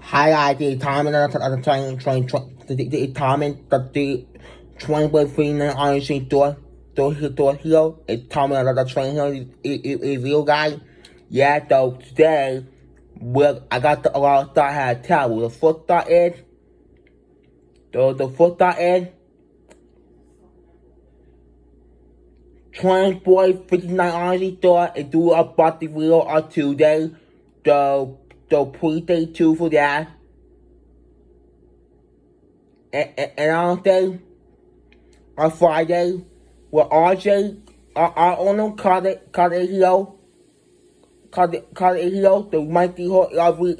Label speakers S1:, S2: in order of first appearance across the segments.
S1: highlighted time and the time and the 20.3 honestly to hero. It's time and the train hero is real guy. Yeah, though today, well, I got a lot of thought I had to tell you. The first thought is, the first thought is, 20.59 honestly thought it do about the video on Tuesday. The pre-day 2 for that. And on Thursday, on Friday, with RJ, our owner called it hero. Called it hero, the mighty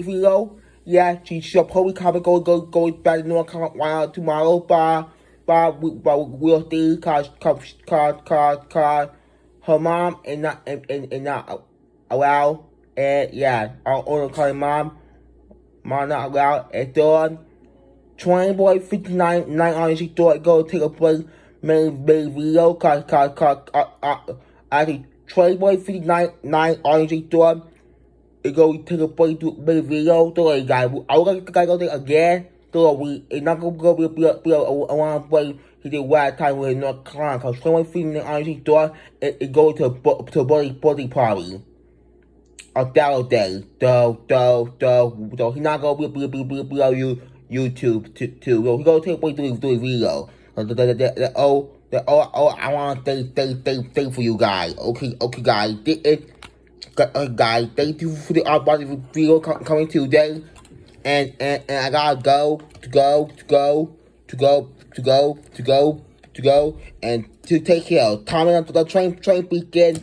S1: hero. Yeah, she should probably go back to North Carolina tomorrow, but we'll see, cause her mom and not allowed, and yeah, our owner called mom not allowed, and done. 20.59 honestly thought go take a break, made video, cause actually 20.59 honestly thought it go take a break to make video, so I gotta go there again, so it's not gonna be a one break. He did wild time with North Carolina, cause 20.59 honestly thought it go to birthday party. On that day, so he not gonna be on YouTube too. So he gonna take away do a video. I wanna thank for you guys. Okay, guys. Guys, thank you for the body video coming today. And I gotta go and to take care. Tommy on the train begin.